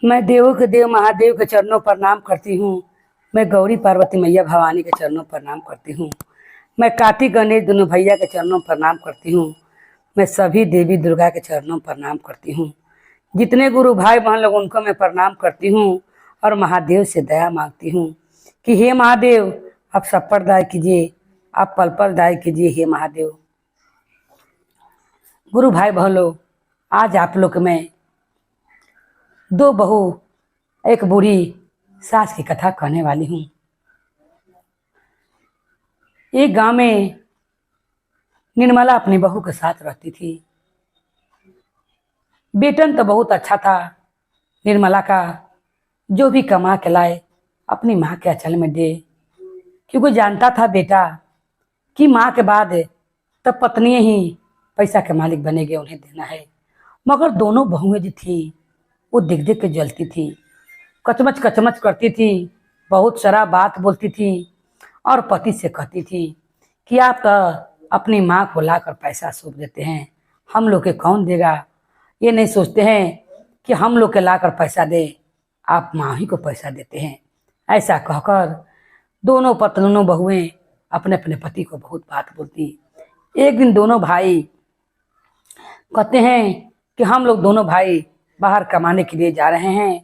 मैं देवों के देव महादेव के चरणों पर प्रणाम करती हूँ। मैं गौरी पार्वती मैया भवानी के चरणों पर प्रणाम करती हूँ। मैं कार्तिक गणेश दोनों भैया के चरणों पर प्रणाम करती हूँ। मैं सभी देवी दुर्गा के चरणों पर प्रणाम करती हूँ। जितने गुरु भाई बहन लोग उनको मैं प्रणाम करती हूँ और महादेव से दया मांगती हूँ कि हे महादेव, आप सब पर दया कीजिए, आप पल पल दया कीजिए। हे महादेव, गुरु भाई बहन लोग, आज आप लोग मैं दो बहू एक बूढ़ी सास की कथा कहने वाली हूँ। एक गांव में निर्मला अपनी बहू के साथ रहती थी। बेटन तो बहुत अच्छा था निर्मला का, जो भी कमा के लाए अपनी माँ के आंचल में दे, क्योंकि जानता था बेटा कि माँ के बाद तब पत्नी ही पैसा के मालिक बनेगे, उन्हें देना है। मगर दोनों बहुएं जो थी वो दिख दिख के जलती थी, कचमच कचमच करती थी, बहुत सारा बात बोलती थी और पति से कहती थी कि आप तो अपनी माँ को लाकर पैसा सौंप देते हैं, हम लोग के कौन देगा। ये नहीं सोचते हैं कि हम लोग के लाकर पैसा दे, आप माँ ही को पैसा देते हैं। ऐसा कहकर दोनों पत्नों बहुएं अपने अपने पति को बहुत बात बोलती। एक दिन दोनों भाई कहते हैं कि हम लोग दोनों भाई बाहर कमाने के लिए जा रहे हैं,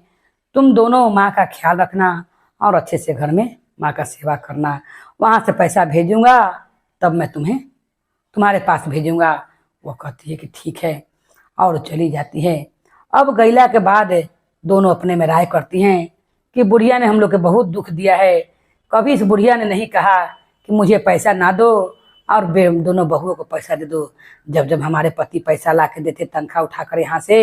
तुम दोनों माँ का ख्याल रखना और अच्छे से घर में माँ का सेवा करना। वहाँ से पैसा भेजूंगा तब मैं तुम्हें तुम्हारे पास भेजूंगा। वो कहती है कि ठीक है और चली जाती है। अब गैला के बाद दोनों अपने में राय करती हैं कि बुढ़िया ने हम लोग के बहुत दुख दिया है। कभी इस बुढ़िया ने नहीं कहा कि मुझे पैसा ना दो और दोनों बहुओं को पैसा दे दो। जब जब हमारे पति पैसा ला के देते, तनख्वाह उठाकर यहाँ से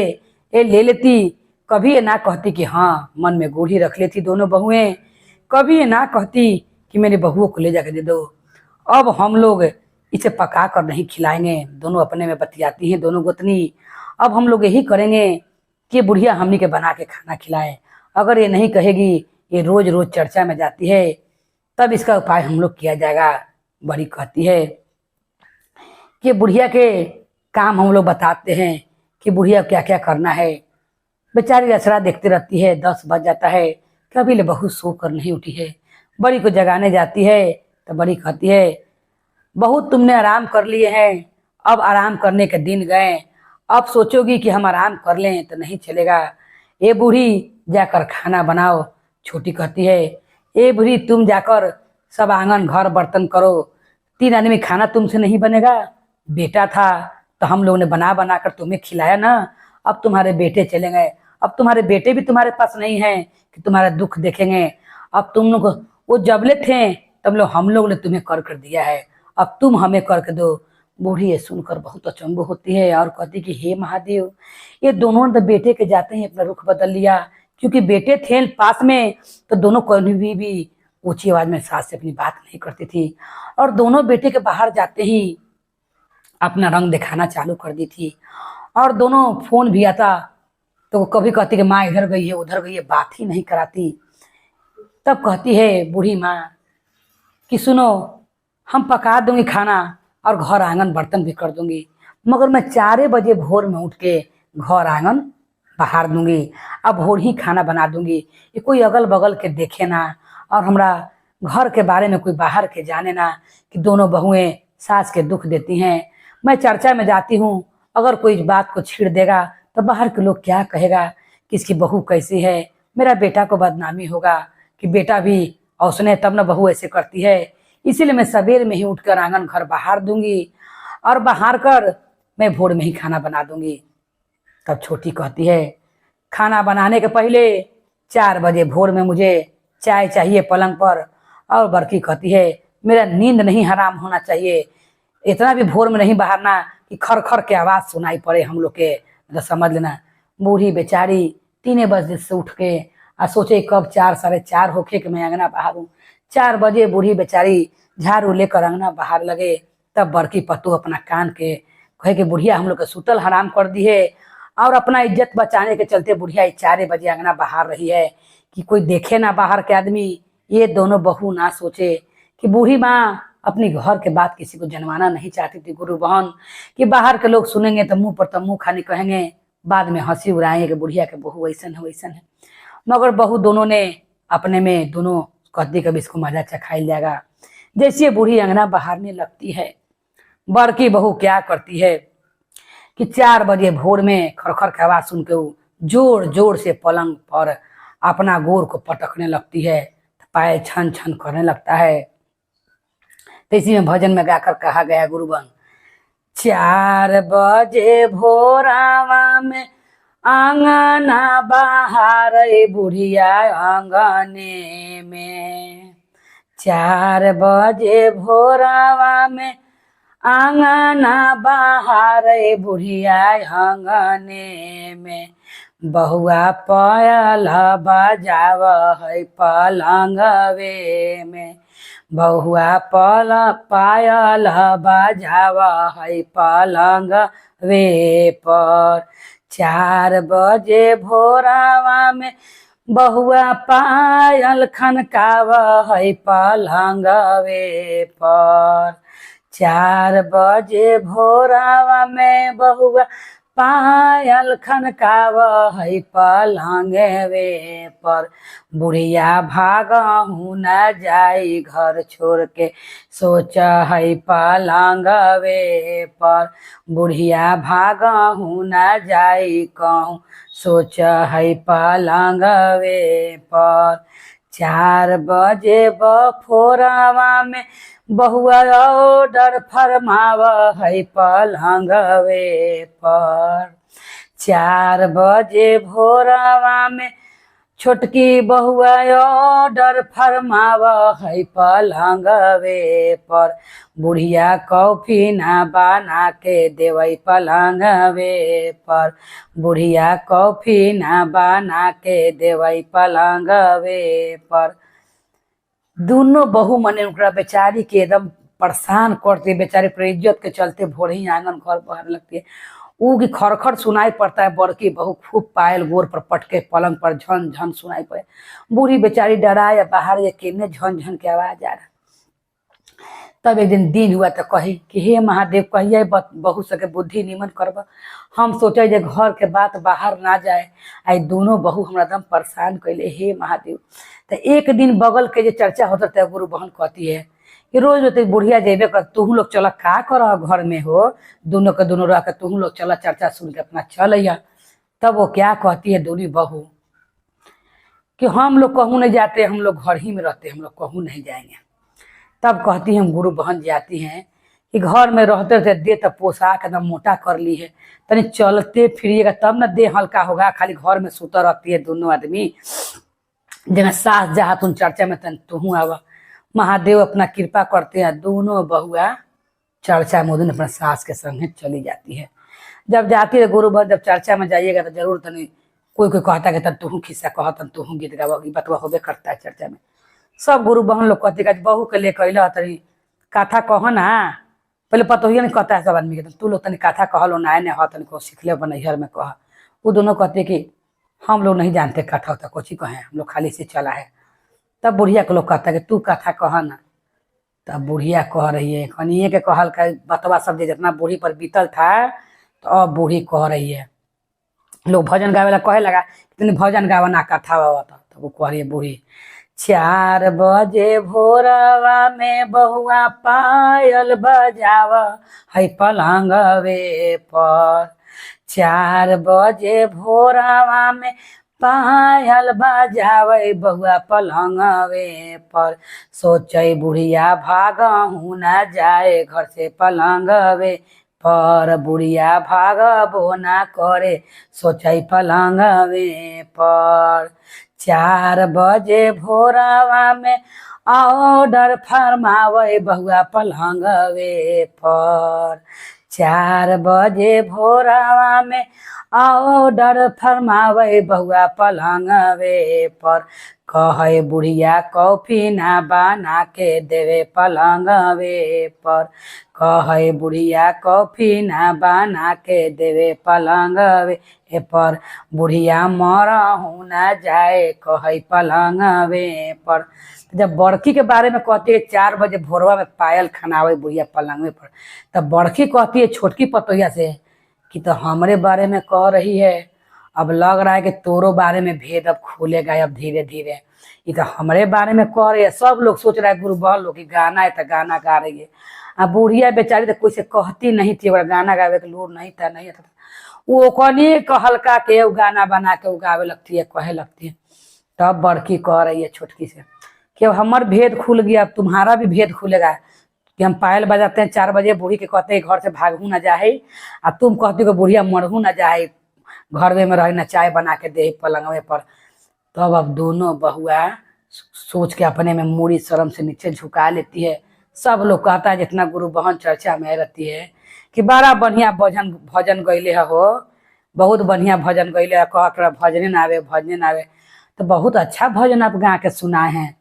ये ले लेती। कभी ये ना कहती कि हाँ, मन में गोली रख लेती दोनों बहुएं। कभी ये ना कहती कि मेरे बहुओं को ले जाके दे दो, अब हम लोग इसे पका कर नहीं खिलाएंगे। दोनों अपने में बतियाती हैं दोनों गोतनी। अब हम लोग यही करेंगे कि बुढ़िया हमनी के बना के खाना खिलाए। अगर ये नहीं कहेगी, ये रोज रोज चर्चा में जाती है, तब इसका उपाय हम लोग किया जाएगा। बड़ी कहती है कि बुढ़िया के काम हम लोग बताते हैं कि बुढ़िया क्या क्या करना है। बेचारी अचरा देखती रहती है, 10 बज जाता है, कभी ले बहू सो कर नहीं उठी है। बड़ी को जगाने जाती है तो बड़ी कहती है, बहू तुमने आराम कर लिए हैं, अब आराम करने के दिन गए, अब सोचोगी कि हम आराम कर लें तो नहीं चलेगा। ए बूढ़ी जाकर खाना बनाओ। छोटी कहती है, ए बूढ़ी तुम जाकर सब आंगन घर बर्तन करो, 3 आदमी खाना तुमसे नहीं बनेगा। बेटा था तो हम लोगों ने बना बना कर तुम्हें खिलाया ना, अब तुम्हारे बेटे चले गए, अब तुम्हारे बेटे भी तुम्हारे पास नहीं हैं कि तुम्हारा दुख देखेंगे। अब तुम लोग वो जबले थे तब लोग हम लोग ने तुम्हें कर दिया है, अब तुम हमें करके दो। बूढ़ी ये सुनकर बहुत अचंभव होती है और कहती कि हे महादेव, ये दोनों तो बेटे के जाते ही अपना रुख बदल लिया, क्योंकि बेटे थे पास में तो दोनों कभी भी ऊंची आवाज में सास से अपनी बात नहीं करती थी। और दोनों बेटे के बाहर जाते ही अपना रंग दिखाना चालू कर दी थी। और दोनों फोन भी आता तो कभी कहती कि माँ इधर गई है उधर गई है, बात ही नहीं कराती। तब कहती है बूढ़ी माँ कि सुनो, हम पका दूंगी खाना और घर आंगन बर्तन भी कर दूंगी, मगर मैं 4 बजे भोर में उठ के घर आंगन बहार दूंगी, अब भोर ही खाना बना दूंगी। ये कोई अगल बगल के देखे ना और हमरा घर के बारे में कोई बाहर के जाने ना कि दोनों बहुएं सास के दुख देती हैं। मैं चर्चा में जाती हूँ, अगर कोई इस बात को छीड़ देगा तो बाहर के लोग क्या कहेगा कि इसकी बहू कैसी है, मेरा बेटा को बदनामी होगा कि बेटा भी औसने तब ना बहू ऐसे करती है। इसीलिए मैं सवेर में ही उठकर आंगन घर बहार दूंगी और बहार कर मैं भोर में ही खाना बना दूंगी। तब छोटी कहती है, खाना बनाने के पहले 4 बजे भोर में मुझे चाय चाहिए पलंग पर। और बड़की कहती है, मेरा नींद नहीं हराम होना चाहिए, इतना भी भोर में नहीं बहारना कि खर खर के आवाज सुनाई पड़े हम लोग के, तो समझ लेना। बूढ़ी बेचारी 3 बजे से उठ के आ सोचे कब 4 साढ़े 4 होके कि मैं अंगना बहारूं। 4 बजे बूढ़ी बेचारी झाड़ू लेकर अंगना बाहर लगे। तब बड़की पतू अपना कान के कहे कि बुढ़िया हम लोग के सुतल हराम कर दी है, और अपना इज्जत बचाने के चलते बुढ़िया 4 बजे अंगना बाहर रही है कि कोई देखे ना बाहर के आदमी। ये दोनों बहू ना सोचे कि बूढ़ी माँ अपनी घर के बात किसी को जनवाना नहीं चाहती थी गुरु बहन, कि बाहर के लोग सुनेंगे तो मुंह पर तो मुंह खाने कहेंगे बाद में हंसी उड़ाएंगे कि बुढ़िया के बहू वैसन है वैसन है। मगर बहू दोनों ने अपने में दोनों कहती कभी इसको मजा चखाई जाएगा। जैसे बूढ़ी अंगना बहारने लगती है, बड़की बहू क्या करती है कि 4 बजे भोर में खरखर की आवाज सुन के वो जोर जोर से पलंग पर अपना गोर को पटकने लगती है, पाए छन छन करने लगता है। तो इसी में भजन में गाकर कहा गया गुरुबन, 4 बजे भोरावा में आंगना बहार बुढ़िया आंगने में, 4 बजे भोरावा में आंगना बहार बुढ़िया आंगने में, बहुआ पायल बजाव है पलंगवे में, बहुआ पायल बजाव है पलंगवे पर, 4 बजे भोरावा में बहुआ पायल खनकाव है पलंगवे पर, 4 बजे भोरावा में बहुआ पायल खनकाव है पलंगवे पर, बुढ़िया भागहु न जाई घर छोड़ के सोच है पलंगवे पर, बुढ़िया भागहु न जाई कहूँ सोच है पलंगवे पर, 4 बजे बफोरावा में बहुआ ऑर्डर फरमाव है पलंगवे पर, 4 बजे भोरावा में छोटकी बहुआ ऑर्डर फरमाव है पलंगवे पर, बुढ़िया कॉफी ना बना के देवई पलंगवे पर, बुढ़िया कॉफी ना बना के देवई पलंगवे पर। दोनों बहू मने उनका बेचारी के एकदम परेशान करते, बेचारी पर इज्जत के चलते भोर ही आंगन घर बाहर लगती है। ऊ की खरखर सुनाई पड़ता है, बड़की बहू खूब पायल गोर पर पटके पलंग पर झन झन सुनाई पड़े। बूढ़ी बेचारी डरा या बाहर ये केने झन झन के आवाज आ रहा। तब एक दिन हुआ तो कही कि हे महादेव, कहिए बहू सके बुद्धि निमन करब। हम सोचे जे घर के बात बाहर ना जाए, आई दोनों बहू हमरा एकदम परेशान कैले। हे महादेव, तो एक दिन बगल के जो चर्चा होता है, गुरु बहन कहती है कि रोज रोज बुढ़िया जेबे कर, तुहू लोग चल का कर घर में हो, दोनों के दोनों रह के तुहू लोग चल चर्चा सुन के अपना चल। तब वो क्या कहती है दोनों बहू कि हम लोग कहूँ नहीं जाते, हम लोग घर ही में रहते, हम लोग कहूँ नहीं जाएंगे। तब कहती है हम गुरु बहन जाती हैं कि घर में रहते रहते देह तो पोशाक एकदम मोटा कर ली है, तनी चलते फिरिएगा तब ना देह हल्का होगा। खाली घर में सुता रहती है दोनों आदमी, जना सास जहा तुम चर्चा में तन तुहू आवा। महादेव अपना कृपा करते हैं, दोनों बहुआ चर्चा में उदिन अपना सास के संग चली जाती है। जब जाती है गुरु बहन, जब चर्चा में जाइएगा तो जरूर तनी कोई कोई कहता है कि तन तुहू खिस्सा कह, तन तुहू गीत गावा, बतवा होबे करता है चर्चा में। सब गुरु बहन लोग कहते बहू के ले कैल तनी कथा कह ना, पहले पता नहीं कहता है सब आदमी के, तू लोग तनी कथा कह लो ना तनी को सीख ले नैहर में कह। वो दोनों कहते कि हम लोग नहीं जानते कथा होता कुछ ही कहें, हम लोग खाली से चला है। तब बुढ़िया के लोग कहता है कि तू कथा कह ना। तब बुढ़िया कह रही है, कनिए के कहल का बतवा सब जितना बूढ़ी पर बीतल था, तो अब बूढ़ी कह रही है। लोग भजन गावे ला कहे लगा कि भजन गावा ना कथा वावा। तब वो कह रही है बूढ़ी, 4 बजे भोरवा में बहुआ पायल बजाव है पलंगवे पर, 4 बजे भोरवा में पायल बजावे बहुआ पलंगवे पर, सोचे बुढ़िया भागहु न जाए घर से पलंगवे पर, बुढ़िया भागबो ना करे सोचे पलंगवे पर, 4 बजे भोरवा में ऑर्डर फरमावे बहुआ पलंगवे पर, 4 बजे भोरवा में ऑर्डर फरमावे बहुआ पलंगवे पर, कहे बुढ़िया कॉफी ना बना के देवे पलंगवे पर, कहे बुढ़िया कॉफी ना बना के देवे पलंगवे पर, बुढ़िया मरहु ना जाए कहे पलंगवे पर। जब बड़की के बारे में कहती है 4 बजे भोरवा में पायल खनावे बुढ़िया पलंगवे पर, तब बड़की कहती है छोटकी पतोहिया से कि तो हमारे बारे में कह रही है। अब लग रहा है कि तोरो बारे में भेद अब खुलेगा अब धीरे धीरे। ये तो हमारे बारे में कह रही है, सब लोग सोच रहा है गुरु बहन लोग कि गाना है तो गाना गा रही है। अब बुढ़िया बेचारी तो कोई से कहती नहीं थी, अगर गाना गावे के लूर नहीं था, नहीं था। वो कनी हल्का के वो गाना बना के वो गावे लगती है, कहे लगती है। तब बड़की कह रही है छोटकी से कि अब हमार भेद खुल गया, अब तुम्हारा भी भेद खुलेगा। कि हम पायल बजाते हैं 4 बजे, बूढ़ी के कहते हैं घर से भागू ना जाए, आ तुम कहती हो बुढ़िया मरहू ना जाए, घरवे में रहे ना चाय बना के दे पलंगवे पर। तब अब दोनों बहुआ सोच के अपने में मूड़ी शर्म से नीचे झुका लेती है। सब लोग कहता है जितना गुरु बहन चर्चा में रहती है कि बड़ा बढ़िया भजन भजन गईले हो, बहुत बढ़िया भजन गईले, कह कर भजने ना आवे, भजने ना आवे। तो बहुत अच्छा भजन आप गा के सुनाए हैं।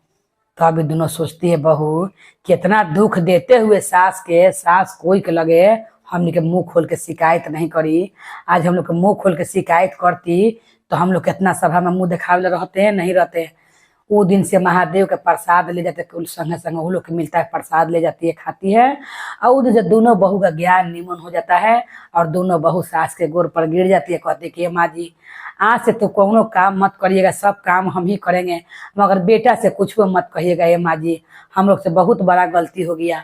तो अभी दोनों सोचती है बहू कितना दुख देते हुए सास के, सास कोई के लगे हमने के मुंह खोल के शिकायत नहीं करी। आज हम लोग के मुंह खोल के शिकायत करती तो हम लोग कितना सभा में मुंह दिखावे रहते हैं, नहीं रहते हैं। वो दिन से महादेव के प्रसाद ले जाते, कुल संगे संगे वो लोग के मिलता है, प्रसाद ले जाती है, खाती है। और उस दिन से दोनों बहू का ज्ञान निमन हो जाता है और दोनों बहू सास के गोर पर गिर जाती है, कहती है कि माँ जी आज से तो कोनो काम मत करिएगा, सब काम हम ही करेंगे, मगर बेटा से कुछ मत कहिएगा। ये माँ जी हम लोग से बहुत बड़ा गलती हो गया,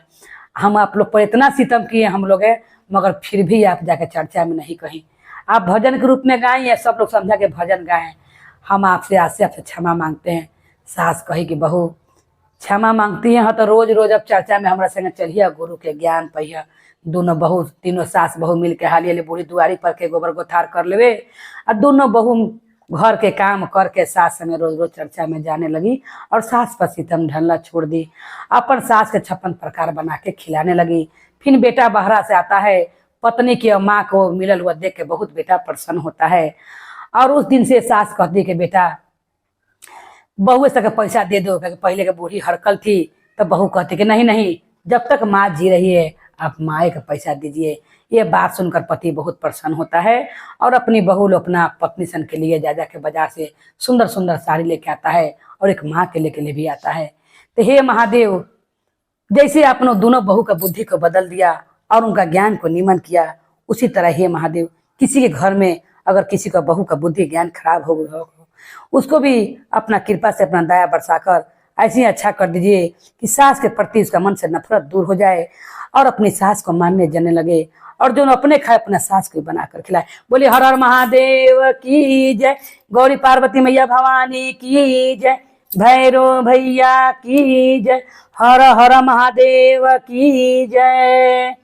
हम आप लोग पर इतना सितम किए हम लोग है, मगर फिर भी आप जाके चर्चा में नहीं कहीं, आप भजन के रूप में गाएं, सब लोग समझा के भजन गाएं। हम आपसे आज से आपसे क्षमा मांगते हैं। सास कही कि बहू क्षमा मांगती है तो रोज रोज अब चर्चा में हमारा संगे चलिए, गुरु के ज्ञान पहिया। दोनों बहू, तीनों सास बहू मिल के हालिए बूढ़ी दुआरी पर के गोबर गोथार कर लेवे और दोनों बहू घर के काम करके सास संगे रोज रोज चर्चा में जाने लगी और सास पर सितम ढलना छोड़ दी। अपन सास के 56 प्रकार बना के खिलाने लगी। फिर बेटा बहरा से आता है, पत्नी की और माँ को मिलल हुआ देख के बहुत बेटा प्रसन्न होता है। और उस दिन से सास कहती कि बेटा बहू से पैसा दे दो, क्योंकि पहले के बूढ़ी हड़कल थी। तब बहू कहती कि नहीं नहीं, जब तक माँ जी रही है आप माए का पैसा दीजिए। ये बात सुनकर पति बहुत प्रसन्न होता है और अपनी बहू अपना पत्नी सन के लिए जा के बाजार से सुंदर सुंदर साड़ी लेके आता है और एक माँ के लिए भी आता है। तो हे महादेव, जैसे आपने दोनों बहू का बुद्धि को बदल दिया और उनका ज्ञान को निमन किया, उसी तरह हे महादेव किसी के घर में अगर किसी का बहू का बुद्धि ज्ञान खराब हो उसको भी अपना कृपा से अपना दया बरसाकर ऐसे ही अच्छा कर दीजिए कि सास के प्रति उसका मन से नफरत दूर हो जाए और अपनी सास को मानने जाने लगे और जो अपने खाए अपना सास को बनाकर खिलाए। बोले हर हर महादेव की जय, गौरी पार्वती मैया भवानी की जय, भैरव भैया की जय, हर हर महादेव की जय।